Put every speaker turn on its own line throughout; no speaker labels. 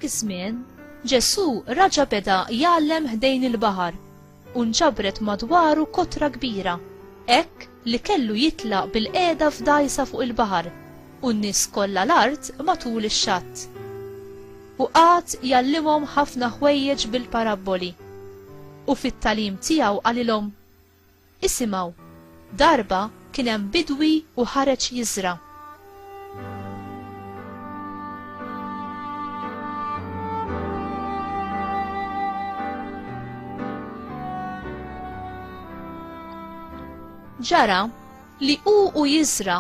dak iż-żmien Ġesu raġa beda jgħallem ħdejn il-baħar u nġabret madwaru kotra kbira, hekk li kellu jitlaq bil-qiegħda f'dajsa fuq il-baħar u n-nies kollha l-art matul ix-xatt. U qatt jgħallimhom ħafna ħwejjeġ bil-parabboli. U fit-tagħlim tiegħu qalilhom: isimgħu, darba kien hemm bidwi u ħareġ jiżra. Ġara li u jiżra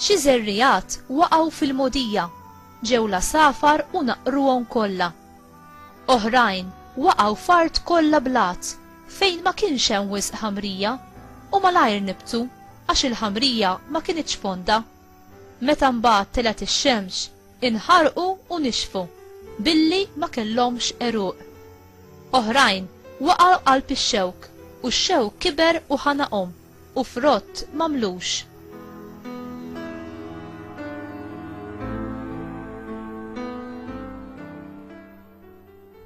xi żerrijat waqgħu fil-mogħdija, ġew la safar u naqruhom kollha. Oħrajn waqgħu fart kollha blat fejn ma kienx hemm wisq ħamrija u malajr nibtu għax il-ħamrija ma kienitx fonda. Meta mbagħad telet ix-xemx inħarqu u nixfu billi ma kellhomx eruq. Oħrajn waqgħu qalb ix-xewk u x-xewk kiber u ħanaqhom u frott mamlux.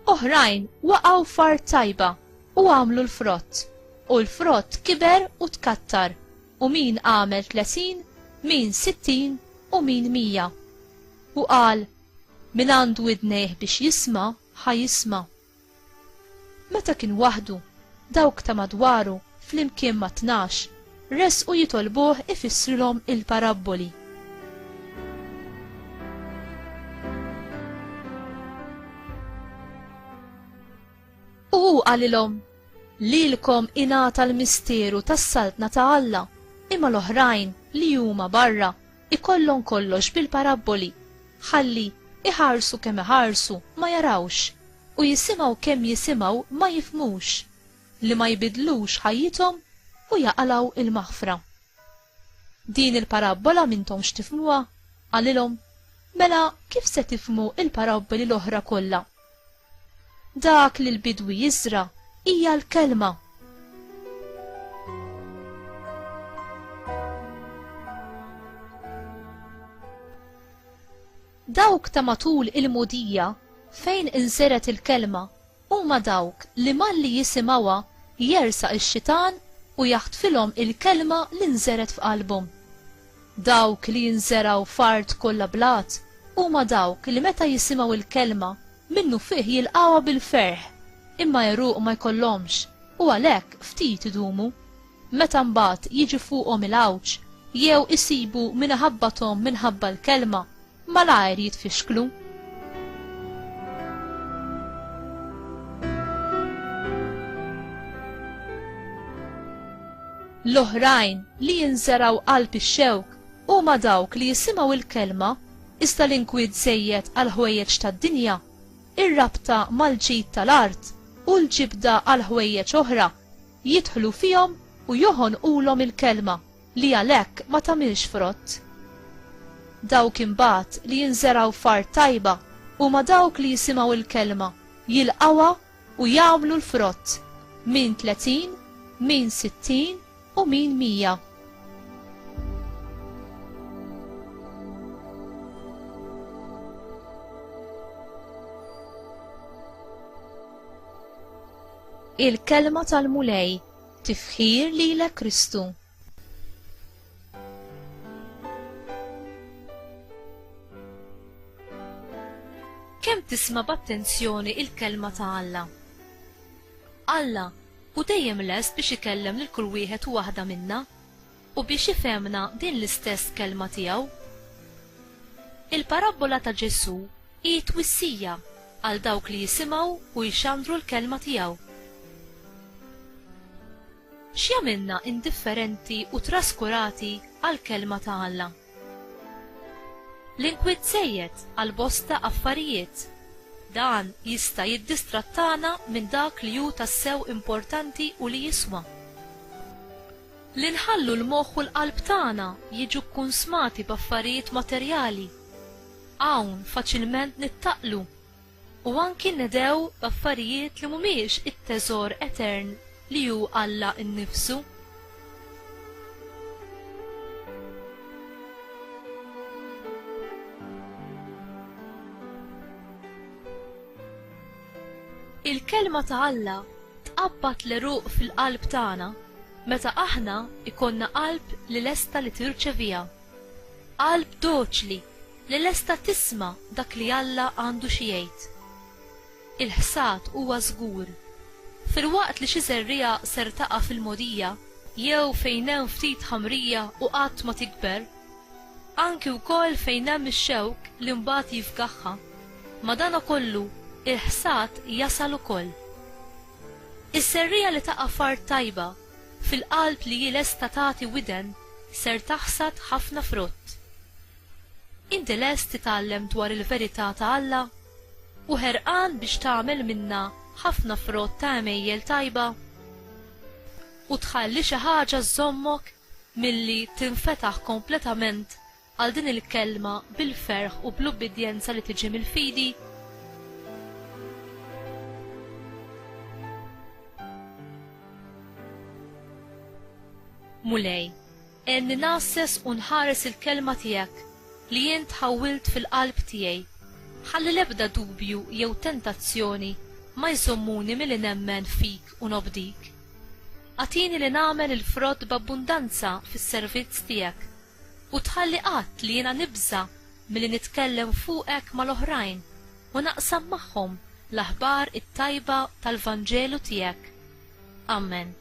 Oħrajn waqgħu fart tajba u għamlu l-frott, u l-frott kiber u tkattar, u min għamel 30, min 60 u min 100. U qal: min għandu idnejh biex jisma' ħajisma'. Meta kien waħdu, dawk ta' madwaru flimkien ma' 12 resqu jitolbuh ifissrilhom il-parabboli. U hu qalilhom: lilkom ingħata l-misteru tas-saltna ta' Alla, imma l-oħrajn li huma barra ikollhom kollox bil-parabboli, ħalli iħarsu kemm iħarsu ma jarawx u jisimgħu kemm jisimgħu ma jifhmux, li ma jbidlux ħajjithom u jaqalaw il-maħfra. Din il-parabbola mintomx tifhmuha? Qalilhom: mela kif se tifhmu il-parabboli l-oħra kollha? Dak li l-bidwi jiżra hija l-kelma. Dawk ta' matul il-mogħdija fejn inżeret il-kelma huma dawk li malli jisimgħuha jersaq ix-xitan u jaħtfilhom il-kelma li nżeret f'qalbhom. Dawk li jinżeraw fart kollha blat huma dawk li meta jisimgħu il-kelma minnu fih jilqawha bil-ferħ, imma jeruq ma jkollhomx u għalhekk ftit idumu. Meta mbagħad jiġi fuqhom il-għawġ jew isibu minħabbathom minħabba l-kelma malajr jitfixklu. L-oħrajn li jinżeraw qalb ix-xewk huma dawk li jisimgħu il-kelma iżda l-inkwiet żejjed għal ħwejjeġ tad-dinja, ir-rabta mal-ġid tal-art u l-ġibda għal ħwejjeġ oħra jidħlu fihom u joħonqulhom il-kelma li għalhekk ma tagħmilx frott. Dawk imbagħad li jinżeraw fart tajba huma dawk li jisimgħu il-kelma, jilqawha u jagħmlu l-frott, min 30, min 60 u min 100. Il-kelma tal-mulej, tifħir lilek Kristu. Kemm tisma' b'attenzjoni il-kelma ta' Alla? Alla u dejjem lest biex ikellem lil kull wieħed u waħda minna u biex ifhemna din l-istess kelma tiegħu. Il-parabbola ta' Ġesu hi twissija għal dawk li jisimgħu u jxandru l-kelma tiegħu. X'jagħmilna indifferenti u traskurati għall kelma ta' Alla? L-inkwiet żejjed għal bosta affarijiet. Dan jista' jiddistrattana minn dak li hu tassew importanti u li jiswa. Li nħallu l-moħħ u l-qalb tagħna jiġu kkunsmati b'affarijiet materjali. Hawn faċilment nittaqlu u anki nedew b'affarijiet li mhumiex it-teżor etern li hu Alla nnifsu. Il-kelma ta' Alla tqabbad l-eruq fil-qalb tagħna meta aħna ikonna qalb li lesta li tirċevija. Qalb doċli li lesta tisma' dak li Alla għandu xi jgħid. Il-ħsad huwa żgur. Filwaqt li xi żerriegħa ser taqa' fil-mogħdija jew fejn hemm ftit ħamrija u qatt ma tikber, anki wkoll fejn hemm ix-xewk li mbagħad jifgaħħa, madankollu il-ħsad jasal ukoll. Is-serrija li taqa' fart tajba fil-qalb li hi lesta tagħti widen ser taħsad ħafna frott. Inti lest titgħallem dwar il-verità ta' Alla u ħerqan biex tagħmel minnha ħafna frott ta' għemejjel tajba u tħalli xi ħaġa żommok milli tinfetaħ kompletament għal din il-kelma bil-ferħ u bl-ubbidjenza li tiġi mill-fidi. Mulej, enni nasses u nħares il-kelma tiegħek li jien tħawwilt fil-qalb tiegħi, ħalli l-ebda dubju jew tentazzjoni ma jżommuni milli nemmen fik u nobdik. Għatini li nagħmel il-frott b'abbundanza fis-servizz tiegħek u tħalli qatt li jiena nibża milli nitkellem fuqek mal-oħrajn u naqsam magħhom l-aħbar it-tajba tal-Vanġelu tiegħek. Amen.